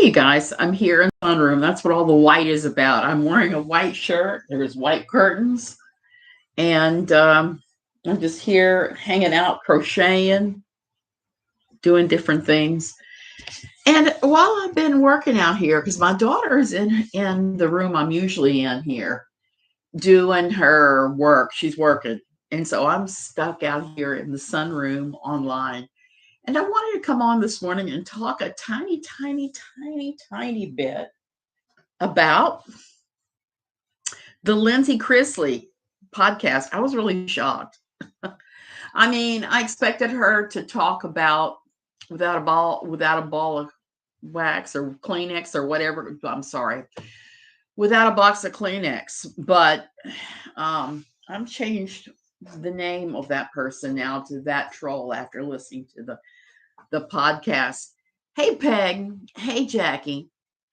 Hey, you guys, I'm here in the sunroom. That's what all the white is about. I'm wearing a white shirt. There's white curtains. And I'm just here hanging out, crocheting, doing different things. And while I've been working out here, because my daughter is in the room I'm usually in here doing her work, she's working. And so I'm stuck out here in the sunroom online. And I wanted to come on this morning and talk a tiny bit about the Lindsie Chrisley podcast. I was really shocked. I mean, I expected her to talk about without a ball of wax or Kleenex or whatever. I'm sorry, without a box of Kleenex. But I'm changed the name of that person now to that troll after listening to the podcast. Hey, Peg. Hey, Jackie.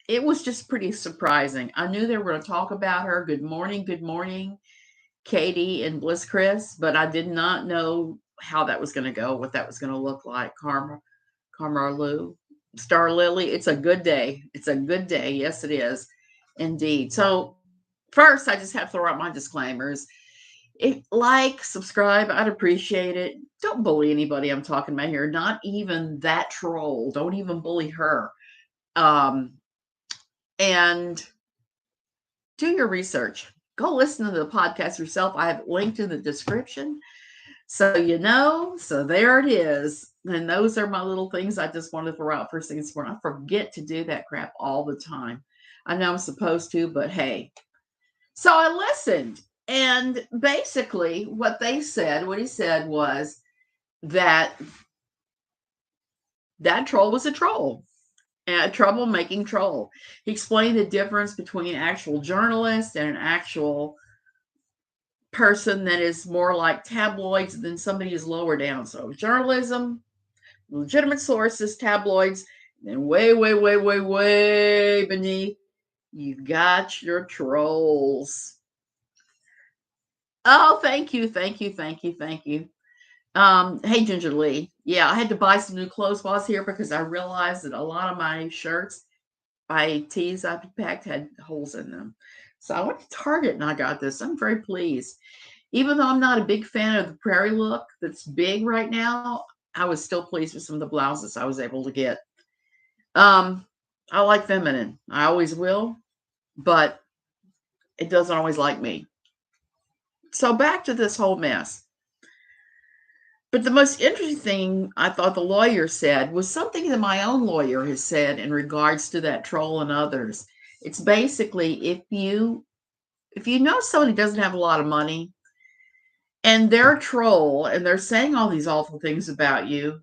It was just pretty surprising. I knew they were going to talk about her. Good morning, Katie and Bliss Chris, but I did not know how that was going to go, what that was going to look like. Karma Lou, Star Lily. It's a good day. It's a good day. Yes, it is indeed. So first, I just have to throw out my disclaimers. If subscribe, I'd appreciate it. Don't bully anybody I'm talking about here. Not even that troll. Don't even bully her. And do your research. Go listen to the podcast yourself. I have it linked in the description. So so there it is. And those are my little things I just wanted to throw out first thing this morning. I forget to do that crap all the time. I know I'm supposed to, but hey. So I listened. And basically what he said was that troll was a troll. A troublemaking troll. He explained the difference between an actual journalist and an actual person that is more like tabloids than somebody who's lower down. So journalism, legitimate sources, tabloids, and way beneath, you got your trolls. Oh, thank you. Hey, Ginger Lee. Yeah, I had to buy some new clothes while I was here because I realized that a lot of my shirts, tees I packed had holes in them. So I went to Target and I got this. I'm very pleased. Even though I'm not a big fan of the prairie look that's big right now, I was still pleased with some of the blouses I was able to get. I like feminine. I always will, but it doesn't always like me. So back to this whole mess. But the most interesting thing I thought the lawyer said was something that my own lawyer has said in regards to that troll and others. It's basically if you know somebody doesn't have a lot of money and they're a troll and they're saying all these awful things about you,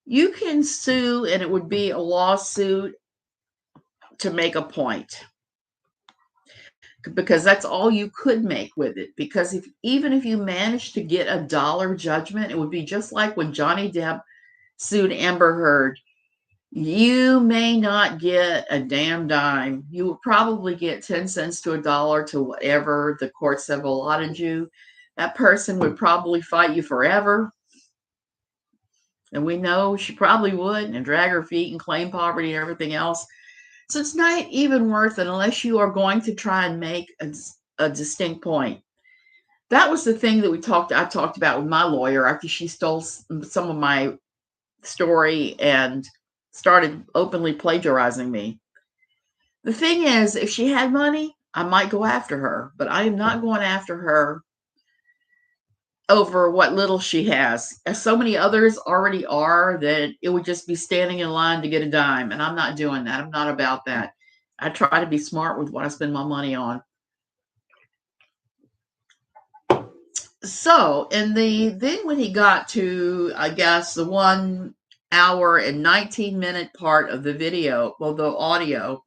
you can sue and it would be a lawsuit to make a point. Because that's all you could make with it. Because even if you managed to get a dollar judgment, it would be just like when Johnny Depp sued Amber Heard. You may not get a damn dime. You would probably get 10 cents to a dollar to whatever the courts have allotted you. That person would probably fight you forever. And we know she probably would and drag her feet and claim poverty and everything else. So it's not even worth it unless you are going to try and make a distinct point. That was the thing that I talked about with my lawyer after she stole some of my story and started openly plagiarizing me. The thing is, if she had money, I might go after her, but I am not going after her over what little she has. As so many others already are, that it would just be standing in line to get a dime. And I'm not doing that. I'm not about that. I try to be smart with what I spend my money on. So, then when he got to, I guess, the 1 hour and 19-minute part of the video, well, the audio,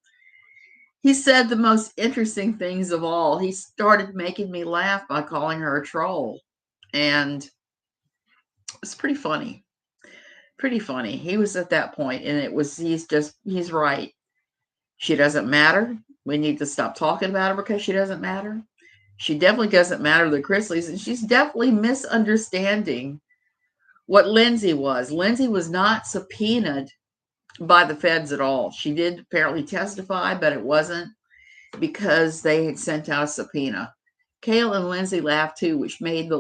he said the most interesting things of all. He started making me laugh by calling her a troll. And it's pretty funny. He was at that point, and he's right. She doesn't matter. We need to stop talking about her because she doesn't matter. She definitely doesn't matter to the Chrisleys, and she's definitely misunderstanding what Lindsie was. Lindsie was not subpoenaed by the feds at all. She did apparently testify, but it wasn't because they had sent out a subpoena. Kale and Lindsie laughed too, which made me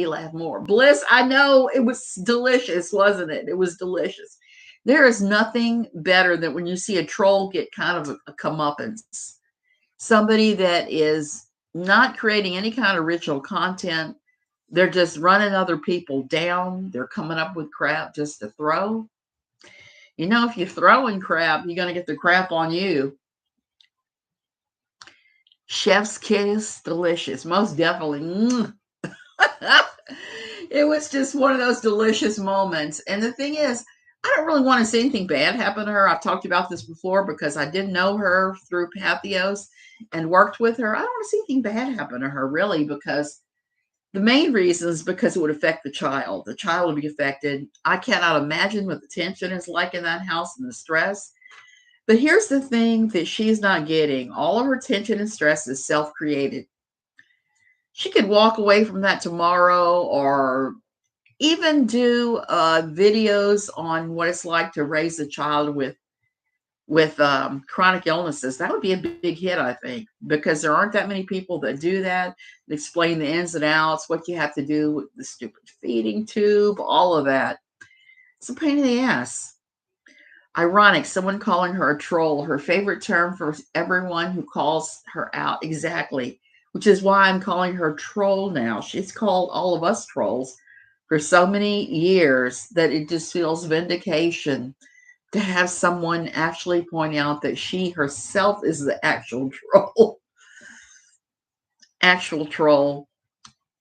laugh more. Bliss, I know it was delicious, wasn't it? It was delicious. There is nothing better than when you see a troll get kind of a comeuppance. Somebody that is not creating any kind of original content. They're just running other people down. They're coming up with crap just to throw. You know, if you're throwing crap, you're going to get the crap on you. Chef's kiss, delicious. Most definitely. It was just one of those delicious moments. And the thing is, I don't really want to see anything bad happen to her. I've talked about this before because I didn't know her through Pathos and worked with her. I don't want to see anything bad happen to her, really, because the main reason is because it would affect the child. The child would be affected. I cannot imagine what the tension is like in that house and the stress. But here's the thing that she's not getting. All of her tension and stress is self-created. She could walk away from that tomorrow or even do videos on what it's like to raise a child with chronic illnesses. That would be a big hit, I think, because there aren't that many people that do that, explain the ins and outs, what you have to do with the stupid feeding tube, all of that. It's a pain in the ass. Ironic, someone calling her a troll, her favorite term for everyone who calls her out. Exactly, which is why I'm calling her troll now. She's called all of us trolls for so many years that it just feels vindication to have someone actually point out that she herself is the actual troll. Actual troll.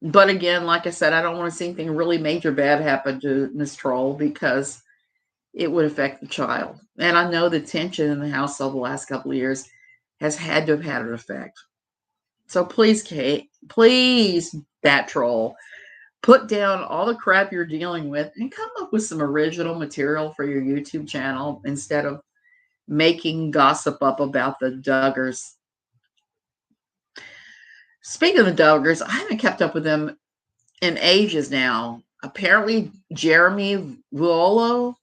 But again, like I said, I don't want to see anything really major bad happen to Miss Troll because it would affect the child. And I know the tension in the household the last couple of years has had to have had an effect. So please, Kate, please, that troll, put down all the crap you're dealing with and come up with some original material for your YouTube channel instead of making gossip up about the Duggars. Speaking of the Duggars, I haven't kept up with them in ages now. Apparently, Jeremy Vuolo,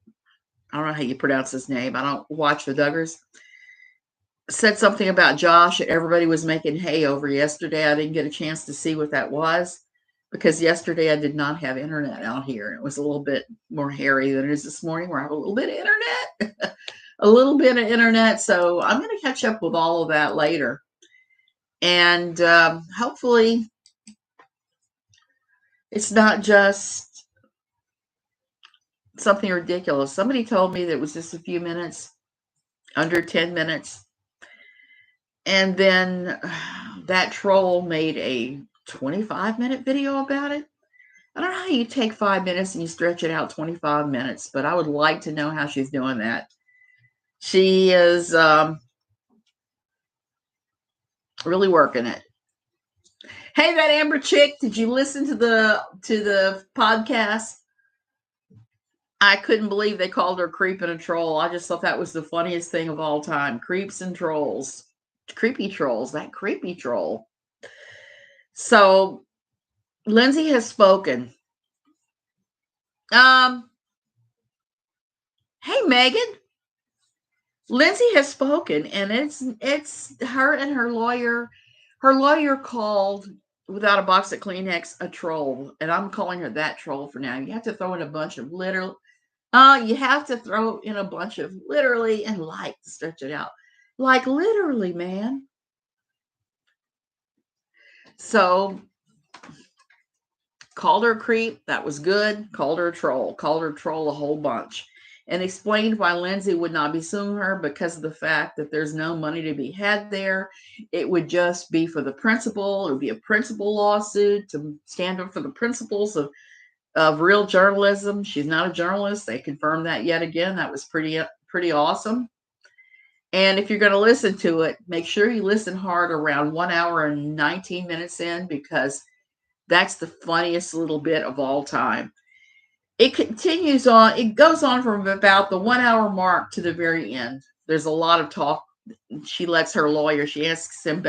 I don't know how you pronounce his name. I don't watch the Duggars. Said something about Josh that everybody was making hay over yesterday. I didn't get a chance to see what that was because yesterday I did not have internet out here. It was a little bit more hairy than it is this morning where I have a little bit of internet. A little bit of internet. So I'm going to catch up with all of that later. And hopefully it's not just something ridiculous. Somebody told me that it was just a few minutes, under 10 minutes. And then that troll made a 25-minute video about it. I don't know how you take 5 minutes and you stretch it out 25 minutes, but I would like to know how she's doing that. She is really working it. Hey, that Amber chick, did you listen to the podcast? I couldn't believe they called her creep and a troll. I just thought that was the funniest thing of all time. Creeps and trolls. Creepy trolls, that creepy troll. So Lindsie has spoken. Hey Megan. Lindsie has spoken, and it's her and her lawyer. Her lawyer called without a box of Kleenex a troll, and I'm calling her that troll for now. You have to throw in a bunch of literal. You have to throw in a bunch of literally and like to stretch it out, like literally, man. So called her a creep. That was good. Called her a troll. Called her a troll a whole bunch. And explained why Lindsie would not be suing her because of the fact that there's no money to be had there. It would just be for the principal. It would be a principal lawsuit to stand up for the principles of real journalism. She's not a journalist. They confirmed that yet again. That was pretty awesome. And if you're going to listen to it, make sure you listen hard around 1 hour and 19 minutes in because that's the funniest little bit of all time. It continues on. It goes on from about the 1 hour mark to the very end. There's a lot of talk. She lets her lawyer, she asks him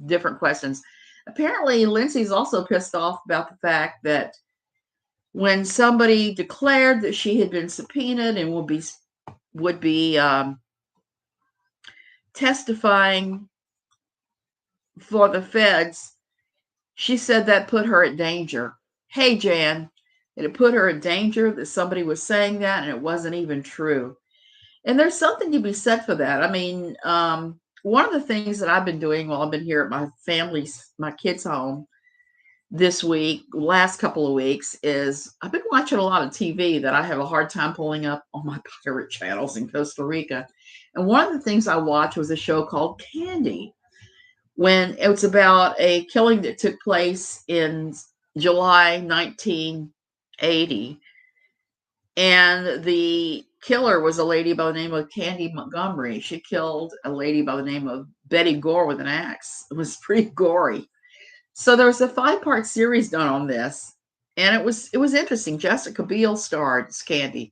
different questions. Apparently, Lindsay's also pissed off about the fact that when somebody declared that she had been subpoenaed and will be would be testifying for the feds, she said that put her at danger. Hey, Jan, it put her at danger that somebody was saying that and it wasn't even true. And there's something to be said for that. I mean, one of the things that I've been doing while I've been here at my kids' home this week, last couple of weeks, is I've been watching a lot of TV that I have a hard time pulling up on my pirate channels in Costa Rica. And one of the things I watched was a show called Candy, when it was about a killing that took place in July 1980. And the killer was a lady by the name of Candy Montgomery. She killed a lady by the name of Betty Gore with an axe. It was pretty gory. So there was a 5-part series done on this, and it was interesting. Jessica Biel starred as Candy.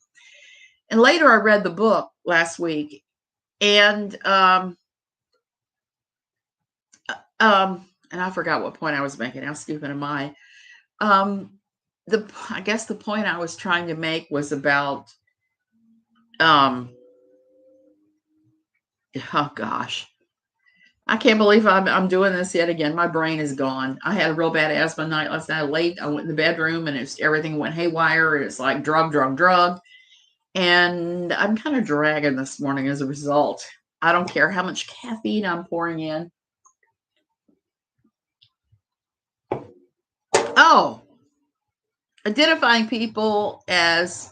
And later I read the book last week, and I forgot what point I was making. How stupid am I? I guess the point I was trying to make was about oh gosh, I can't believe I'm doing this yet again. My brain is gone. I had a real bad asthma night last night. Late, I went in the bedroom and everything went haywire. It's like drug, and I'm kind of dragging this morning as a result. I don't care how much caffeine I'm pouring in. Oh, identifying people as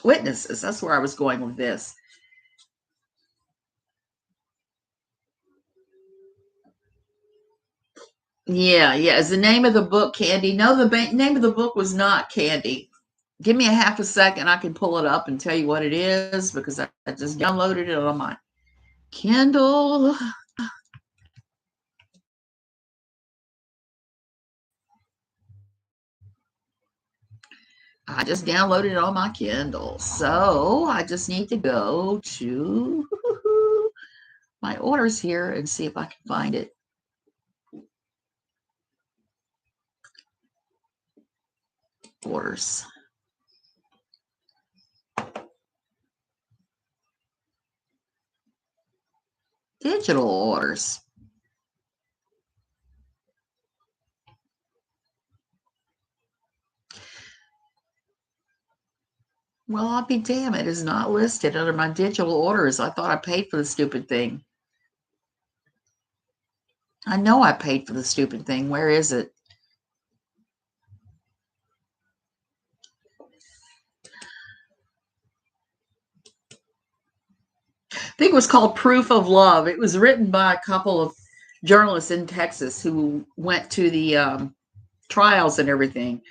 witnesses. That's where I was going with this. Yeah. Is the name of the book Candy? No, the name of the book was not Candy. Give me a half a second. I can pull it up and tell you what it is because I just downloaded it on my Kindle. I just downloaded it on my Kindle. So I just need to go to my orders here and see if I can find it. Orders. Digital orders. Well, I'll be damned. It is not listed under my digital orders. I thought I paid for the stupid thing. I know I paid for the stupid thing. Where is it? I think it was called Proof of Love. It was written by a couple of journalists in Texas who went to the trials and everything.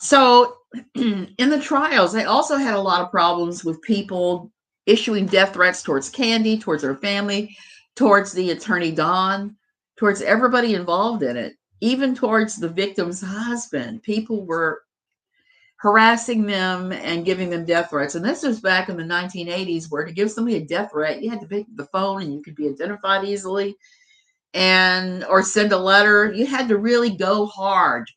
So in the trials, they also had a lot of problems with people issuing death threats towards Candy, towards her family, towards the attorney Don, towards everybody involved in it, even towards the victim's husband. People were harassing them and giving them death threats. And this was back in the 1980s, where to give somebody a death threat, you had to pick up the phone and you could be identified easily, or send a letter. You had to really go hard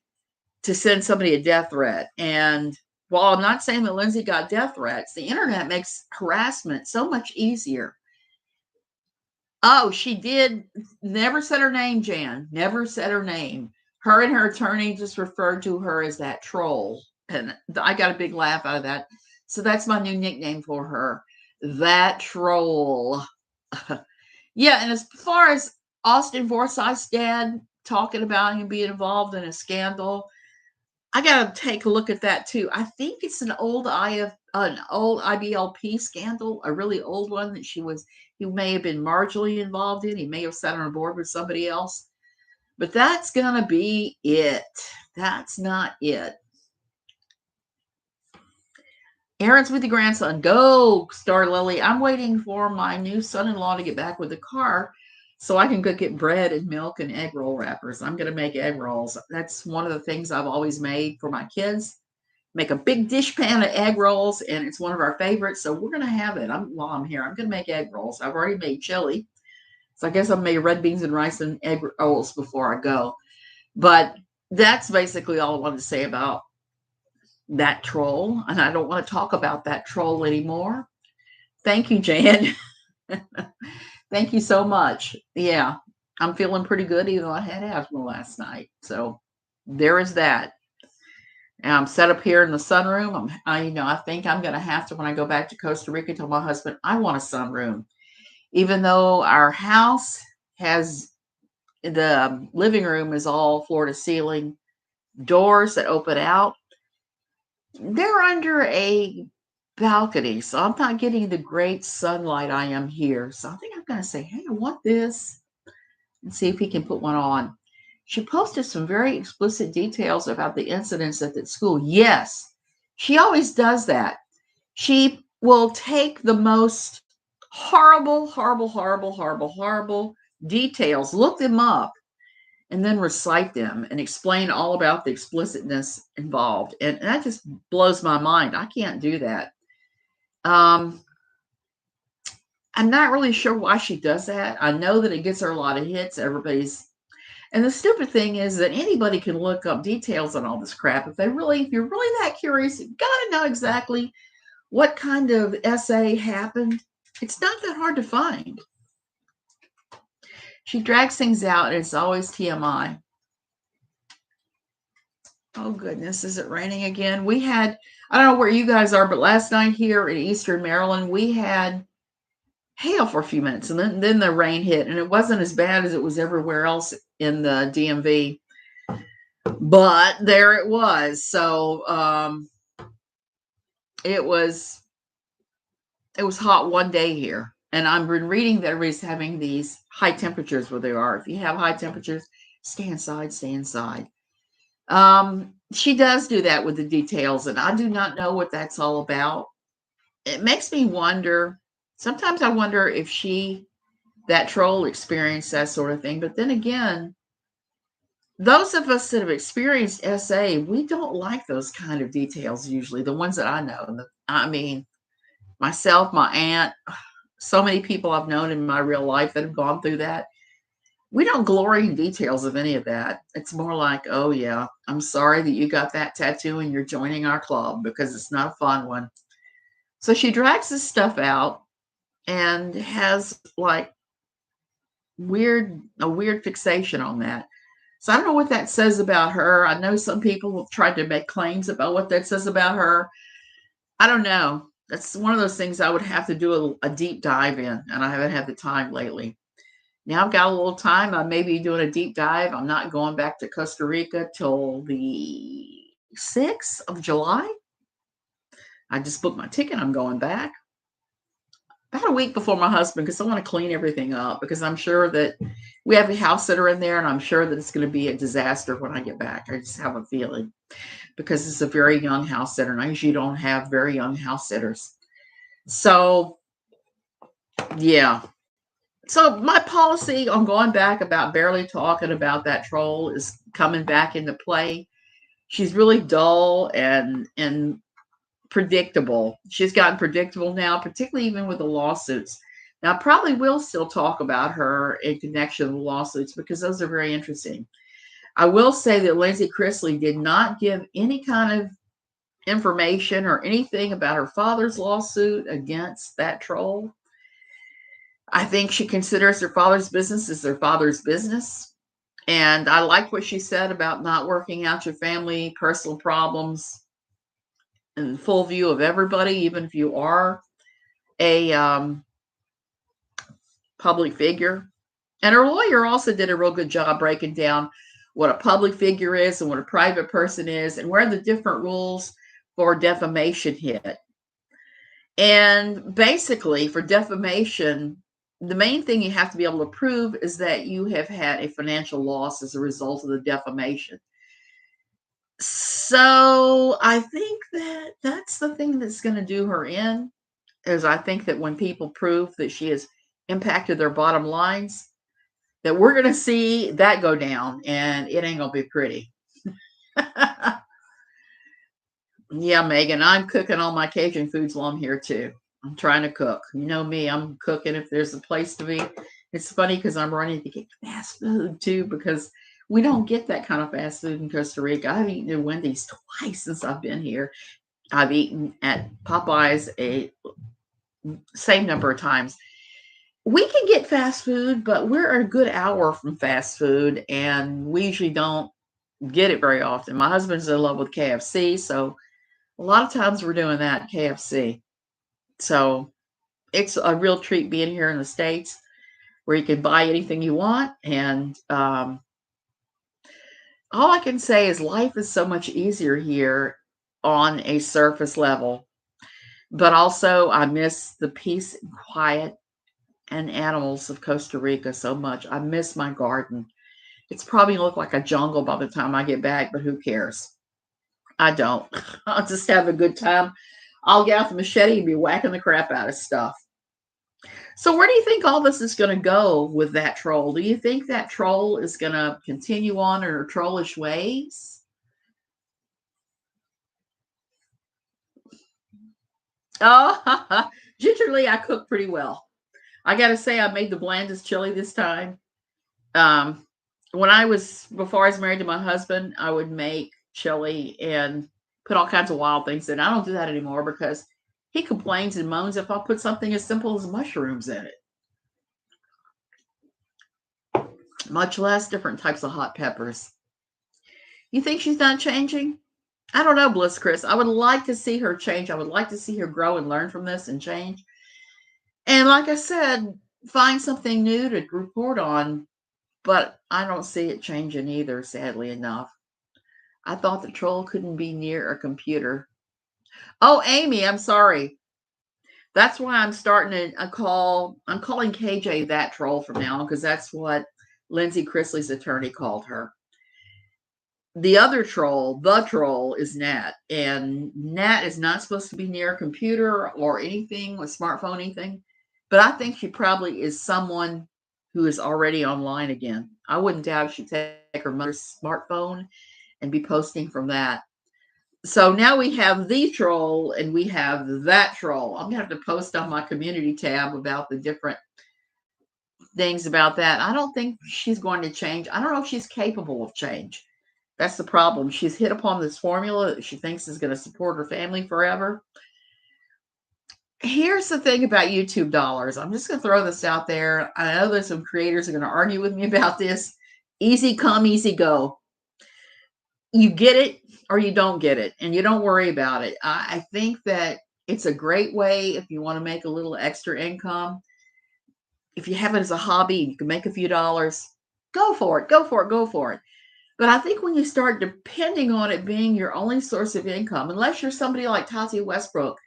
to send somebody a death threat. And while I'm not saying that Lindsie got death threats, the internet makes harassment so much easier. Oh, she did. Never said her name, Jan. Never said her name. Her and her attorney just referred to her as that troll. And I got a big laugh out of that. So that's my new nickname for her. That troll. Yeah, and as far as Austin Forsyth's dad talking about him being involved in a scandal, I got to take a look at that too. I think it's an old IBLP scandal, a really old one that he may have been marginally involved in. He may have sat on a board with somebody else, but that's going to be it. That's not it. Errands with the grandson. Go, Star Lily. I'm waiting for my new son-in-law to get back with the car so I can go get bread and milk and egg roll wrappers. I'm going to make egg rolls. That's one of the things I've always made for my kids. Make a big dish pan of egg rolls, and it's one of our favorites. So we're going to have it. While I'm here, I'm going to make egg rolls. I've already made chili. So I guess I've made red beans and rice and egg rolls before I go. But that's basically all I wanted to say about that troll, and I don't want to talk about that troll anymore. Thank you, Jan. Thank you so much. Yeah, I'm feeling pretty good, even though I had asthma last night. So there is that. And I'm set up here in the sunroom. I think I'm going to have to, when I go back to Costa Rica, tell my husband I want a sunroom. Even though our house has, the living room is all floor to ceiling, doors that open out, they're under a balcony, so I'm not getting the great sunlight I am here. So I think I'm going to say, hey, I want this, and see if he can put one on. She posted some very explicit details about the incidents at that school. Yes, she always does that. She will take the most horrible details, look them up, and then recite them and explain all about the explicitness involved. And that just blows my mind. I can't do that. I'm not really sure why she does that. I know that it gets her a lot of hits. And the stupid thing is that anybody can look up details on all this crap. If you're really that curious, you gotta know exactly what kind of essay happened. It's not that hard to find. She drags things out, and it's always TMI. Oh, goodness. Is it raining again? I don't know where you guys are, but last night here in Eastern Maryland, we had hail for a few minutes, and then the rain hit, and it wasn't as bad as it was everywhere else in the DMV. But there it was. So it was hot one day here. And I've been reading that everybody's having these high temperatures where they are. If you have high temperatures, stay inside, stay inside. She does do that with the details, and I do not know what that's all about. It makes me wonder. Sometimes I wonder if that troll experienced that sort of thing. But then again, those of us that have experienced SA, we don't like those kind of details usually, the ones that I know. I mean, myself, my aunt, so many people I've known in my real life that have gone through that. We don't glory in details of any of that. It's more like, oh, yeah, I'm sorry that you got that tattoo and you're joining our club, because it's not a fun one. So she drags this stuff out and has like a weird fixation on that. So I don't know what that says about her. I know some people have tried to make claims about what that says about her. I don't know. That's one of those things I would have to do a deep dive in, and I haven't had the time lately. Now I've got a little time. I may be doing a deep dive. I'm not going back to Costa Rica till the 6th of July. I just booked my ticket. I'm going back about a week before my husband, because I want to clean everything up, because I'm sure that we have a house sitter in there, and I'm sure that it's going to be a disaster when I get back. I just have a feeling, because it's a very young house sitter, and I usually don't have very young house sitters. So, yeah. So my policy on going back about barely talking about that troll is coming back into play. She's really dull and predictable. She's gotten predictable now, particularly even with the lawsuits. Now, I probably will still talk about her in connection with lawsuits, because those are very interesting. I will say that Lindsie Chrisley did not give any kind of information or anything about her father's lawsuit against that troll. I think she considers her father's business as their father's business. And I like what she said about not working out your family personal problems in full view of everybody, even if you are a public figure. And her lawyer also did a real good job breaking down what a public figure is and what a private person is, and where the different rules for defamation hit. And basically, for defamation, the main thing you have to be able to prove is that you have had a financial loss as a result of the defamation. So I think that that's the thing that's going to do her in, is I think that when people prove that she has impacted their bottom lines, that we're going to see that go down, and it ain't going to be pretty. Yeah, Megan, I'm cooking all my Cajun foods while I'm here too. I'm trying to cook. You know me, I'm cooking if there's a place to be. It's funny because I'm running to get fast food too, because We don't get that kind of fast food in Costa Rica. I've eaten at Wendy's twice since I've been here. I've eaten at Popeyes a same number of times. We can get fast food, but we're a good hour from fast food, and we usually don't get it very often. My husband's in love with KFC, so a lot of times we're doing that KFC. So it's a real treat being here in the States where you can buy anything you want. And all I can say is life is so much easier here on a surface level. But also, I miss the peace and quiet and animals of Costa Rica so much. I miss my garden. It's probably look like a jungle by the time I get back, but who cares? I don't. I'll just have a good time. I'll get out the machete and be whacking the crap out of stuff. So where do you think all this is going to go with that troll? Do you think that troll is going to continue on in her trollish ways? Oh, gingerly, I cook pretty well. I got to say, I made the blandest chili this time. Um, before I was married to my husband, I would make chili and put all kinds of wild things in. I don't do that anymore because he complains and moans if I put something as simple as mushrooms in it, much less different types of hot peppers. You think she's not changing? I don't know, Bliss Chris. I would like to see her change. I would like to see her grow and learn from this and change. And like I said, find something new to report on, but I don't see it changing either, sadly enough. I thought the troll couldn't be near a computer. Oh, Amy, I'm sorry. That's why I'm starting a call. I'm calling KJ that troll from now on because that's what Lindsie Chrisley's attorney called her. The other troll, the troll, is Nat. And Nat is not supposed to be near a computer or anything, a smartphone, anything. But I think she probably is someone who is already online again. I wouldn't doubt if she'd take her mother's smartphone and be posting from that. So now we have the troll and we have that troll. I'm going to have to post on my community tab about the different things about that. I don't think she's going to change. I don't know if she's capable of change. That's the problem. She's hit upon this formula that she thinks is going to support her family forever. Here's the thing about YouTube dollars. I'm just going to throw this out there. I know that some creators are going to argue with me about this. Easy come, easy go. You get it or you don't get it, and you don't worry about it. I think that it's a great way if you want to make a little extra income. If you have it as a hobby, you can make a few dollars. Go for it. Go for it. Go for it. But I think when you start depending on it being your only source of income, unless you're somebody like Tati Westbrook,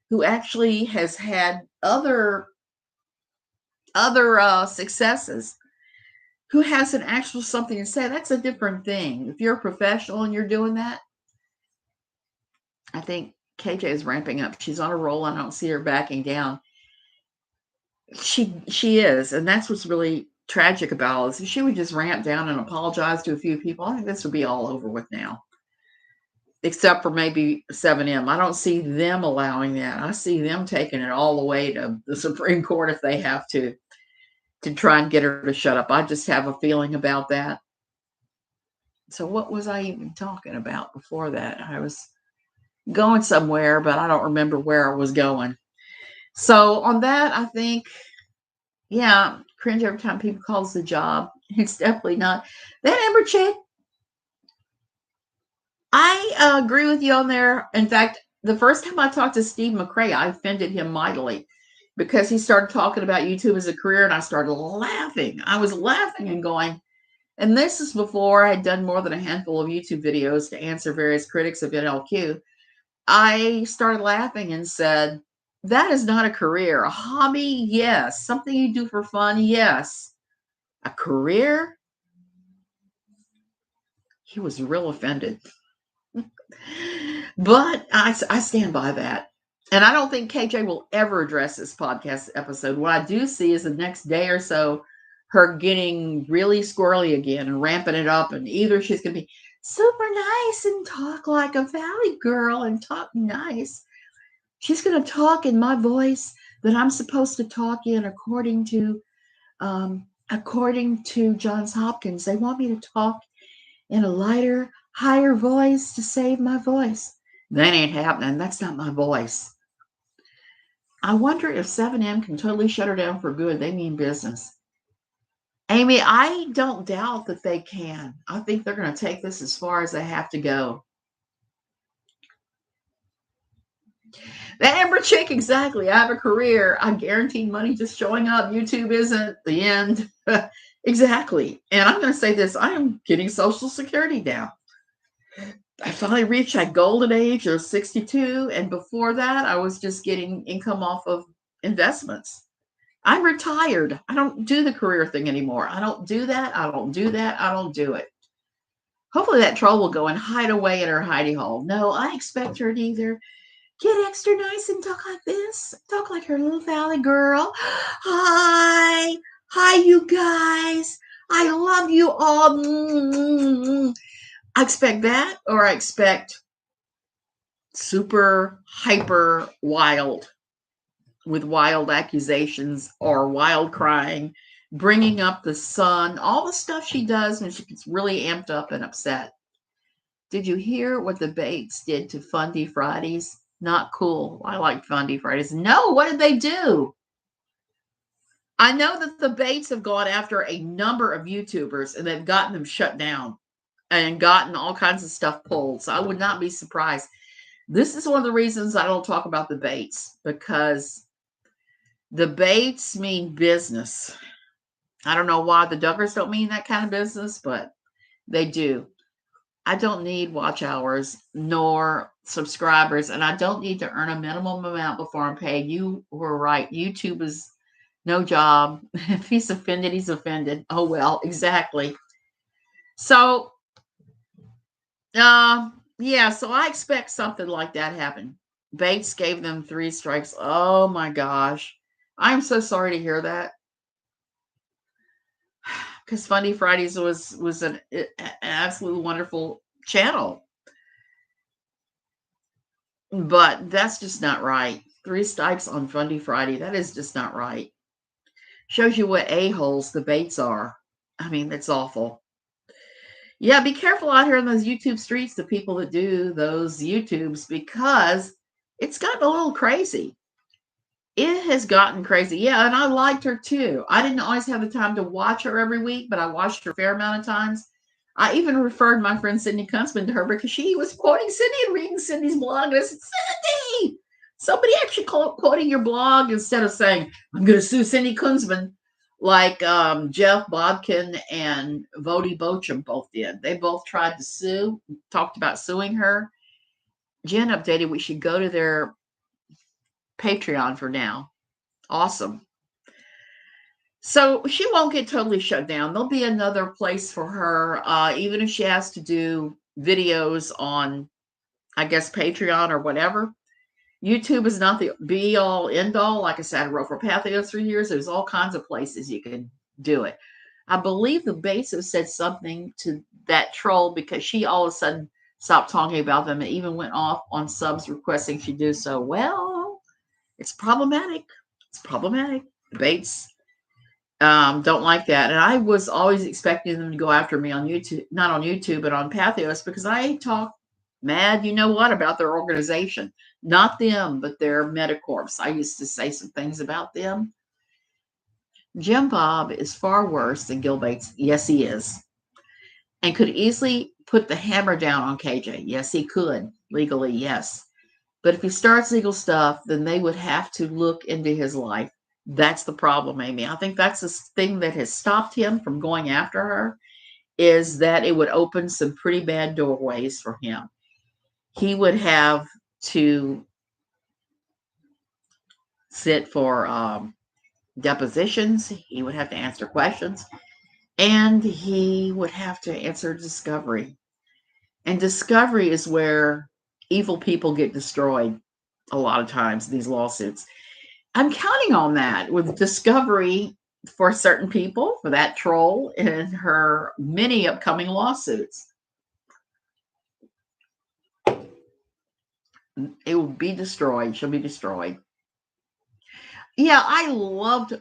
who actually has had other successes, who has an actual something to say, that's a different thing. If you're a professional and you're doing that, I think KJ is ramping up. She's on a roll. I don't see her backing down. She is, and that's what's really tragic about all this. If she would just ramp down and apologize to a few people, I think this would be all over with now. Except for maybe 7M. I don't see them allowing that. I see them taking it all the way to the Supreme Court if they have to try and get her to shut up. I just have a feeling about that. So what was I even talking about before that? I was going somewhere, but I don't remember where I was going. So on that, I think, yeah, cringe every time people call this a job. It's definitely not. That Amber chick, I agree with you on there. In fact, the first time I talked to Steve McRae, I offended him mightily because he started talking about YouTube as a career, and I started laughing. I was laughing and going, and this is before I had done more than a handful of YouTube videos to answer various critics of NLQ. I started laughing and said, that is not a career. A hobby, yes. Something you do for fun, yes. A career? He was real offended. But I stand by that. And I don't think KJ will ever address this podcast episode. What I do see is the next day or so, her getting really squirrely again and ramping it up. And either she's going to be super nice and talk like a valley girl and talk nice. She's going to talk in my voice that I'm supposed to talk in according to Johns Hopkins. They want me to talk in a lighter, higher voice to save my voice. That ain't happening. That's not my voice. I wonder if 7M can totally shut her down for good. They mean business. Amy, I don't doubt that they can. I think they're going to take this as far as they have to go. That Amber chick, exactly. I have a career. I'm guaranteed money just showing up. YouTube isn't the end. Exactly. And I'm going to say this. I am getting Social Security now. I finally reached that golden age of 62. And before that, I was just getting income off of investments. I'm retired. I don't do the career thing anymore. I don't do that. I don't do that. I don't do it. Hopefully that troll will go and hide away in her hidey hole. No, I expect her to either get extra nice and talk like this, talk like her little valley girl. Hi. Hi, you guys. I love you all. I expect that, or I expect super hyper wild with wild accusations or wild crying, bringing up the sun, all the stuff she does when she gets really amped up and upset. Did you hear what the Bates did to Fundy Fridays? Not cool. I like Fundy Fridays. No, what did they do? I know that the Bates have gone after a number of YouTubers and they've gotten them shut down and gotten all kinds of stuff pulled. So I would not be surprised. This is one of the reasons I don't talk about the Bates, because the Bates mean business. I don't know why the Duggars don't mean that kind of business, but they do. I don't need watch hours nor subscribers, and I don't need to earn a minimum amount before I'm paid. You were right. YouTube is no job. If he's offended, he's offended. Oh, well, exactly. So, yeah, so I expect something like that happen. Bates gave them 3 strikes. Oh, my gosh. I'm so sorry to hear that. Because Funny Fridays was an absolutely wonderful channel. But that's just not right. 3 strikes on Fundy Friday. That is just not right. Shows you what a-holes the Bates are. I mean, that's awful. Yeah, be careful out here in those YouTube streets, the people that do those YouTubes, because it's gotten a little crazy. It has gotten crazy. Yeah, and I liked her too. I didn't always have the time to watch her every week, but I watched her a fair amount of times. I even referred my friend Cindy Kunzman to her because she was quoting Cindy and reading Cindy's blog. And I said, Cindy, somebody actually quoting your blog instead of saying, I'm going to sue Cindy Kunzman, like Jeff Bodkin and Vody Bochum both did. They both tried to sue, talked about suing her. Jen updated we should go to their Patreon for now. Awesome. So she won't get totally shut down. There'll be another place for her, even if she has to do videos on, I guess, Patreon or whatever. YouTube is not the be all end all. Like I said, I wrote for Pathos for years. There's all kinds of places you can do it. I believe the Bates have said something to that troll because she all of a sudden stopped talking about them and even went off on subs requesting she do so. Well, it's problematic. It's problematic. The Bates don't like that. And I was always expecting them to go after me on YouTube, not on YouTube, but on Pathos, because I talk mad, you know what, about their organization. Not them, but their Metacorps. I used to say some things about them. Jim Bob is far worse than Gil Bates. Yes, he is. And could easily put the hammer down on KJ. Yes, he could. Legally, yes. But if he starts legal stuff, then they would have to look into his life. That's the problem, Amy. I think that's the thing that has stopped him from going after her, is that it would open some pretty bad doorways for him. He would have to sit for depositions. He would have to answer questions. And he would have to answer discovery. And discovery is where evil people get destroyed a lot of times, these lawsuits. I'm counting on that with discovery for certain people, for that troll and her many upcoming lawsuits. It will be destroyed. She'll be destroyed. Yeah, I loved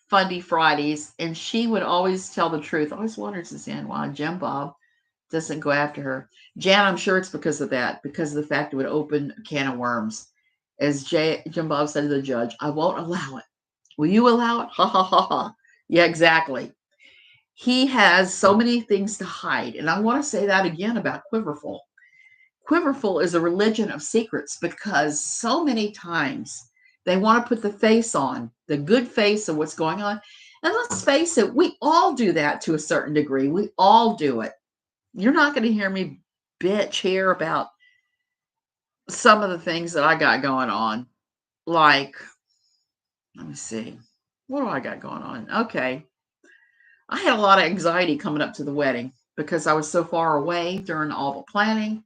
Fundy Fridays, and she would always tell the truth. I always wondered, Suzanne, why Jim Bob Doesn't go after her. Jan, I'm sure it's because of that, because of the fact it would open a can of worms. As Jim Bob said to the judge, I won't allow it. Will you allow it? Ha ha ha ha. Yeah, exactly. He has so many things to hide. And I want to say that again about Quiverful. Quiverful is a religion of secrets because so many times they want to put the face on, the good face of what's going on. And let's face it, we all do that to a certain degree. We all do it. You're not going to hear me bitch here about some of the things that I got going on. Like, let me see. What do I got going on? Okay. I had a lot of anxiety coming up to the wedding because I was so far away during all the planning,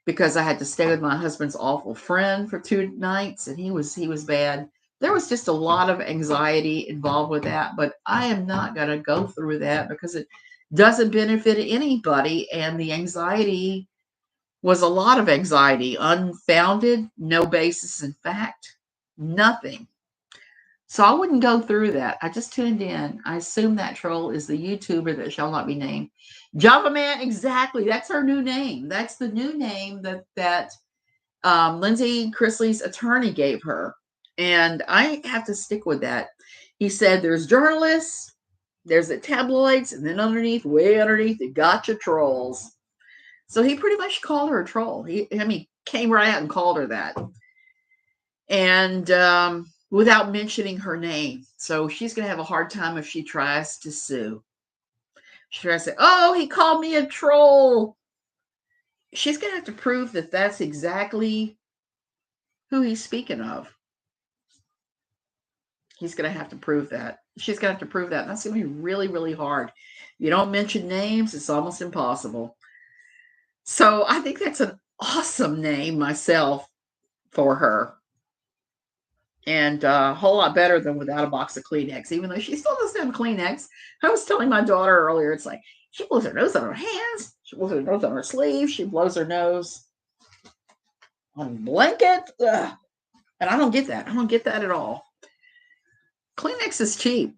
because I had to stay with my husband's awful friend for 2 nights, and he was bad. There was just a lot of anxiety involved with that, but I am not going to go through that because it doesn't benefit anybody, and the anxiety was a lot of anxiety, unfounded, no basis in fact, nothing. So I wouldn't go through that. I just tuned in. I assume that troll is the YouTuber that shall not be named. Java Man, exactly. That's her new name. That's the new name that Lindsie Chrisley's attorney gave her. And I have to stick with that. He said there's journalists, there's the tabloids, and then underneath, way underneath, the gotcha trolls. So he pretty much called her a troll. He came right out and called her that. And without mentioning her name. So she's going to have a hard time if she tries to sue. She tries to say, oh, he called me a troll. She's going to have to prove that that's exactly who he's speaking of. He's going to have to prove that. She's going to have to prove that. And that's going to be really, really hard. You don't mention names, it's almost impossible. So I think that's an awesome name myself for her. And a whole lot better than without a box of Kleenex, even though she still doesn't have Kleenex. I was telling my daughter earlier, it's like she blows her nose on her hands, she blows her nose on her sleeve, she blows her nose on a blanket. Ugh. And I don't get that. I don't get that at all. Kleenex is cheap.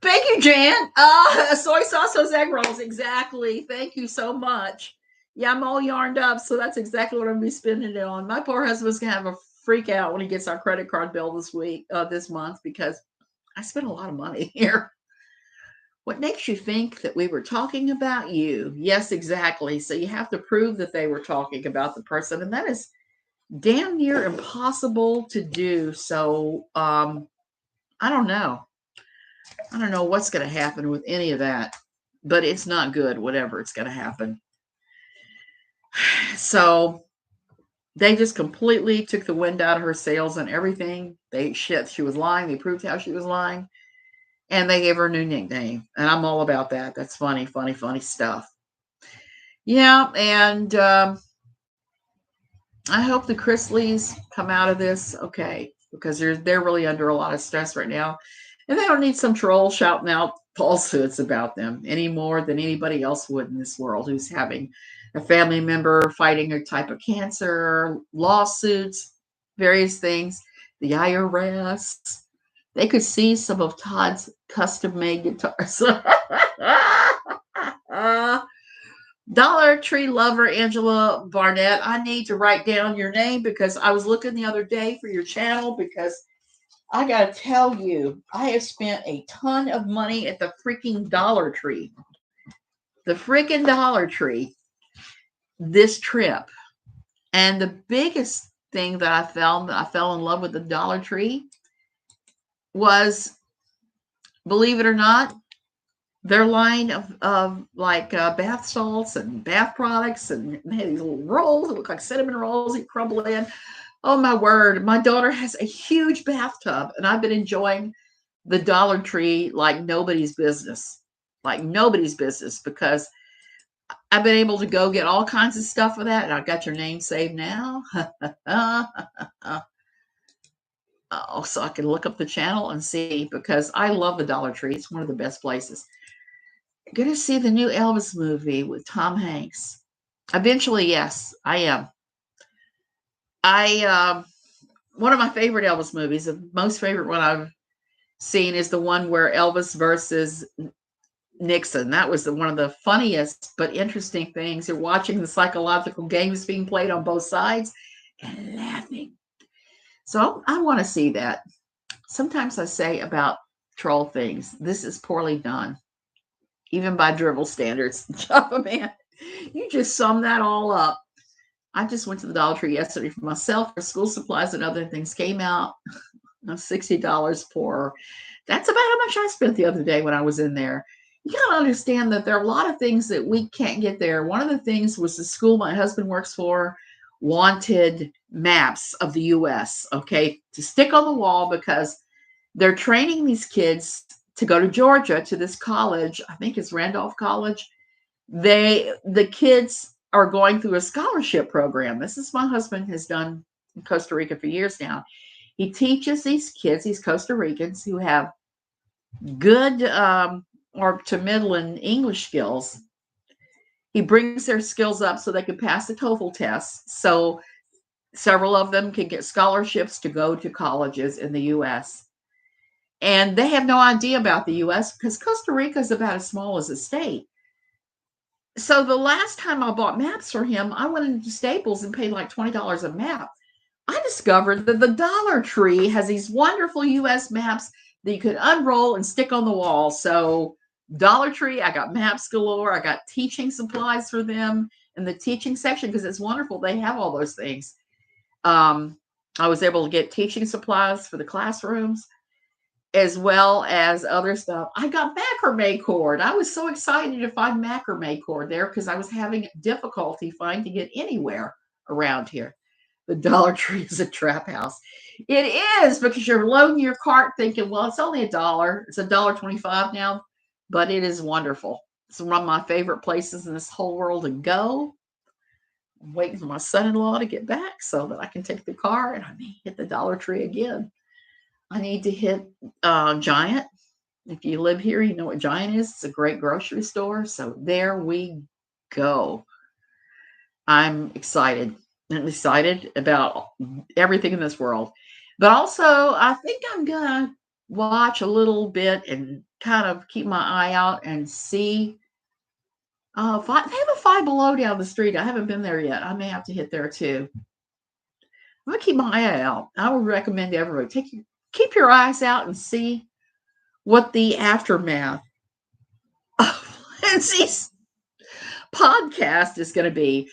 Thank you, Jan. Soy sauce, those egg rolls. Exactly. Thank you so much. Yeah, I'm all yarned up, so that's exactly what I'm gonna be spending it on. My poor husband's gonna have a freak out when he gets our credit card bill this month, because I spent a lot of money here. What makes you think that we were talking about you? Yes, exactly. So you have to prove that they were talking about the person, and that is damn near impossible to do. So I don't know. I don't know what's going to happen with any of that, but it's not good, whatever it's going to happen. So they just completely took the wind out of her sails and everything. She was lying. They proved how she was lying. And they gave her a new nickname. And I'm all about that. That's funny, funny, funny stuff. Yeah, and I hope the Chrisleys come out of this okay, because they're really under a lot of stress right now. And they don't need some troll shouting out falsehoods about them any more than anybody else would in this world who's having a family member fighting a type of cancer, lawsuits, various things, the IRS. They could see some of Todd's custom-made guitars. Dollar Tree lover Angela Barnett, I need to write down your name because I was looking the other day for your channel, because I got to tell you, I have spent a ton of money at the freaking Dollar Tree. The freaking Dollar Tree this trip. And the biggest thing that I fell in love with the Dollar Tree was, believe it or not, their line of like bath salts and bath products, and they had these little rolls that look like cinnamon rolls you crumble in. Oh my word, my daughter has a huge bathtub, and I've been enjoying the Dollar Tree like nobody's business. Like nobody's business, because I've been able to go get all kinds of stuff for that, and I've got your name saved now. Oh, so I can look up the channel and see, because I love the Dollar Tree. It's one of the best places. Going to see the new Elvis movie with Tom Hanks. Eventually, yes, I am. One of my favorite Elvis movies, the most favorite one I've seen, is the one where Elvis versus Nixon. That was one of the funniest but interesting things. You're watching the psychological games being played on both sides and laughing. So I want to see that. Sometimes I say about troll things, this is poorly done, even by drivel standards. Java man, you just sum that all up. I just went to the Dollar Tree yesterday for myself for school supplies and other things. Came out $60 for. That's about how much I spent the other day when I was in there. You got to understand that there are a lot of things that we can't get there. One of the things was the school my husband works for wanted maps of the U.S., okay, to stick on the wall because they're training these kids to go to Georgia to this college. I think it's Randolph College. The kids are going through a scholarship program. This is my husband has done in Costa Rica for years now. He teaches these kids, these Costa Ricans who have good or to middling English skills. He brings their skills up so they can pass the TOEFL tests. So several of them can get scholarships to go to colleges in the U.S. And they have no idea about the U.S. because Costa Rica is about as small as a state. So the last time I bought maps for him, I went into Staples and paid like $20 a map. I discovered that the Dollar Tree has these wonderful U.S. maps that you could unroll and stick on the wall. So Dollar Tree, I got maps galore. I got teaching supplies for them in the teaching section because it's wonderful. They have all those things. I was able to get teaching supplies for the classrooms as well as other stuff. I got macrame cord. I was so excited to find macrame cord there because I was having difficulty finding it anywhere around here. The Dollar Tree is a trap house. It is because you're loading your cart thinking, well, it's only $1. It's $1.25 now, but it is wonderful. It's one of my favorite places in this whole world to go. I'm waiting for my son-in-law to get back so that I can take the car and I may hit the Dollar Tree again. I need to hit Giant. If you live here, you know what Giant is. It's a great grocery store. So there we go. I'm excited. I'm excited about everything in this world. But also, I think I'm going to watch a little bit and kind of keep my eye out and see. They have a Five Below down the street. I haven't been there yet. I may have to hit there too. I'm going to keep my eye out. I would recommend everybody keep your eyes out and see what the aftermath of Lindsie's podcast is going to be.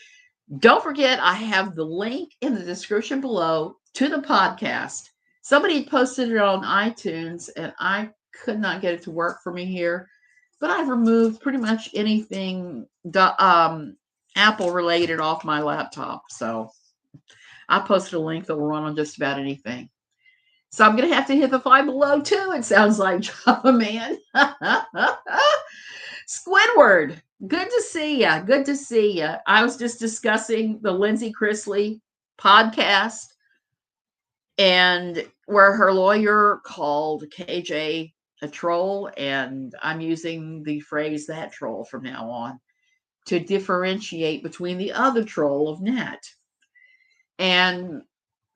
Don't forget, I have the link in the description below to the podcast. Somebody posted it on iTunes, and I could not get it to work for me here. But I've removed pretty much anything Apple related off my laptop. So I posted a link that will run on just about anything. So I'm going to have to hit the Five Below too. It sounds like Java Man. Squidward, good to see you. Good to see you. I was just discussing the Lindsie Chrisley podcast and where her lawyer called KJ a troll, and I'm using the phrase that troll from now on to differentiate between the other troll of Nat. And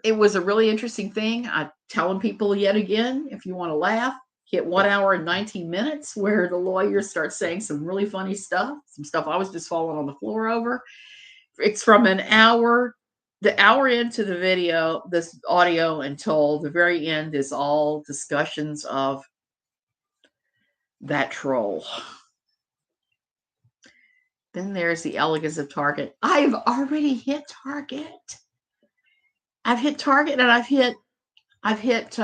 it was a really interesting thing. I'm telling people yet again, if you want to laugh, hit 1 hour and 19 minutes where the lawyer starts saying some really funny stuff, some stuff I was just falling on the floor over. It's from the hour into the video, this audio until the very end is all discussions of that troll. Then there's the elegance of Target. I've already hit Target. I've hit Target and I've hit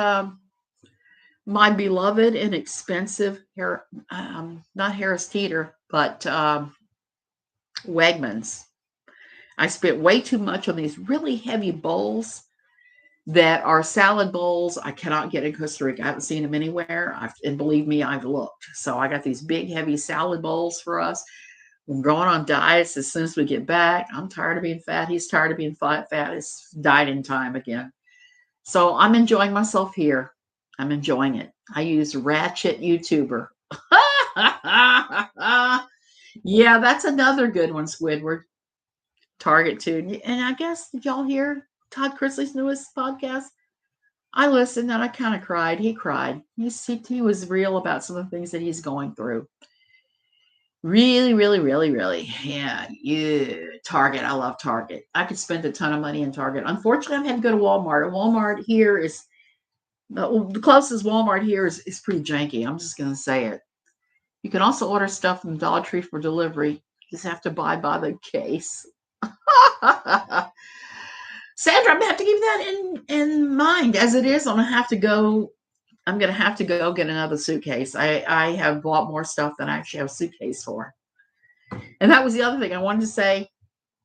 my beloved and expensive not Harris Teeter, but Wegmans. I spent way too much on these really heavy bowls that are salad bowls. I cannot get in Costa Rica. I haven't seen them anywhere. And believe me, I've looked. So I got these big, heavy salad bowls for us. We're going on diets as soon as we get back. I'm tired of being fat. He's tired of being fat. It's dieting time again. So I'm enjoying myself here. I'm enjoying it. I use Ratchet YouTuber. Yeah, that's another good one, Squidward. Target too. And I guess, did y'all hear Todd Chrisley's newest podcast? I listened and I kind of cried. He cried. He was real about some of the things that he's going through. Really, really, really, really. Yeah, yeah. Target. I love Target. I could spend a ton of money in Target. Unfortunately, I've had to go to Walmart. And Walmart here is the closest Walmart here is pretty janky. I'm just gonna say it. You can also order stuff from Dollar Tree for delivery. You just have to buy by the case. Sandra, I'm gonna have to keep that in mind as it is. I'm gonna have to go get another suitcase. I have bought more stuff than I actually have a suitcase for. And that was the other thing I wanted to say.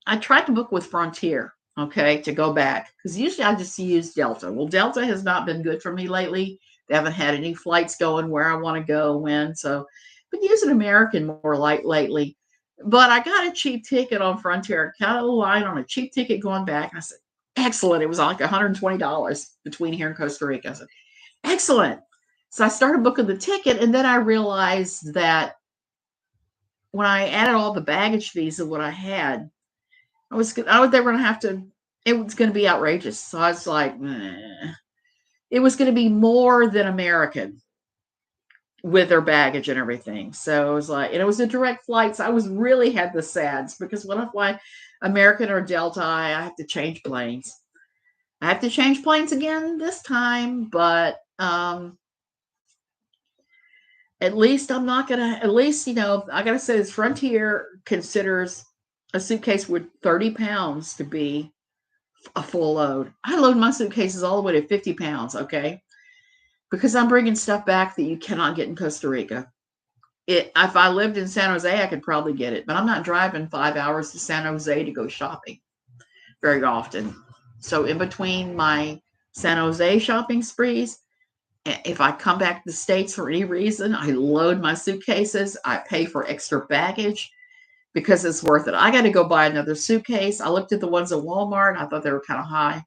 I tried to book with Frontier, okay, to go back because usually I just use Delta. Well, Delta has not been good for me lately. They haven't had any flights going where I want to go when. So, I've been using American more light lately. But I got a cheap ticket on Frontier. I got a line on a cheap ticket going back. And I said, excellent. It was like $120 between here and Costa Rica. I said, excellent. So I started booking the ticket, and then I realized that when I added all the baggage fees of what I had, they were going to have to, it was going to be outrageous. So I was like, meh. It was going to be more than American with their baggage and everything. So it was like, and it was a direct flight. So I was really had the sads because when I fly American or Delta, I have to change planes. I have to change planes again this time, but at least I'm not gonna. At least I gotta say this. Frontier considers a suitcase with 30 pounds to be a full load. I load my suitcases all the way to 50 pounds. Okay, because I'm bringing stuff back that you cannot get in Costa Rica. If I lived in San Jose, I could probably get it, but I'm not driving 5 hours to San Jose to go shopping very often. So in between my San Jose shopping sprees, if I come back to the States for any reason, I load my suitcases. I pay for extra baggage because it's worth it. I got to go buy another suitcase. I looked at the ones at Walmart. I thought they were kind of high.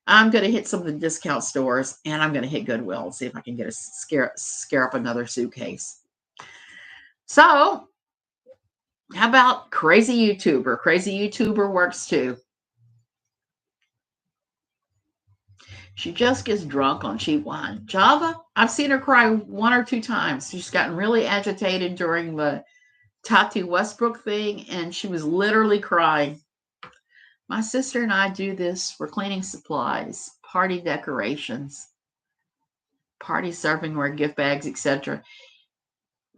I'm going to hit some of the discount stores and I'm going to hit Goodwill and see if I can get a scare up another suitcase. So, how about crazy YouTuber? Crazy YouTuber works too. She just gets drunk on cheap wine. Java, I've seen her cry 1 or 2 times. She's gotten really agitated during the Tati Westbrook thing, and she was literally crying. My sister and I do this for cleaning supplies, party decorations, party servingware, gift bags, etc.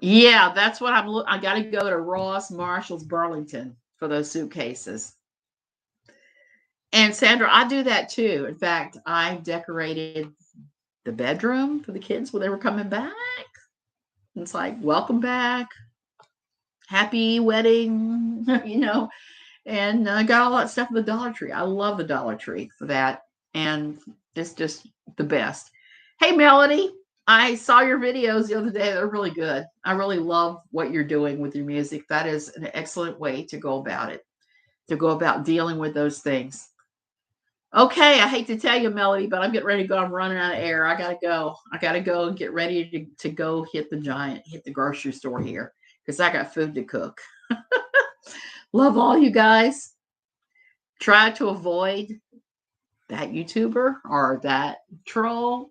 Yeah, that's what I got to go to Ross, Marshalls, Burlington for those suitcases. And Sandra, I do that too. In fact, I decorated the bedroom for the kids when they were coming back. It's like, welcome back, happy wedding, and I got all that stuff at the Dollar Tree. I love the Dollar Tree for that. And it's just the best. Hey, Melody, I saw your videos the other day. They're really good. I really love what you're doing with your music. That is an excellent way to go about it, to go about dealing with those things. Okay, I hate to tell you, Melody, but I'm getting ready to go. I'm running out of air. I gotta go. I gotta go and get ready to go hit the grocery store here because I got food to cook. Love all you guys. Try to avoid that YouTuber or that troll.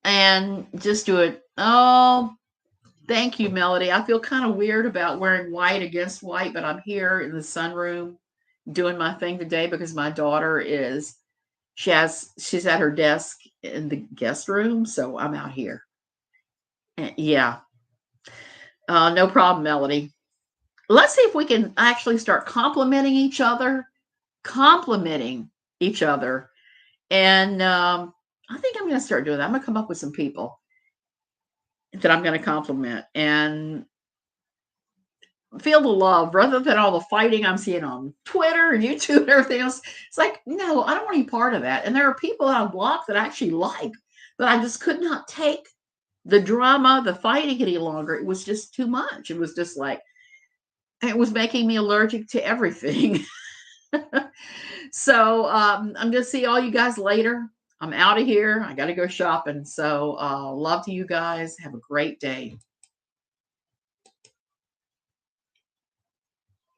And just do it. Oh, thank you, Melody. I feel kind of weird about wearing white against white, but I'm here in the sunroom doing my thing today because my daughter she's at her desk in the guest room, so I'm out here. Yeah. No problem, Melody. Let's see if we can actually start complimenting each other. And I think I'm going to start doing that. I'm going to come up with some people that I'm going to compliment and feel the love rather than all the fighting I'm seeing on Twitter and YouTube and everything else. It's like, no, I don't want any part of that. And there are people that I blocked that I actually like, but I just could not take the drama, the fighting any longer. It was just too much. It was just like, it was making me allergic to everything. So I'm going to see all you guys later. I'm out of here. I got to go shopping. So love to you guys. Have a great day.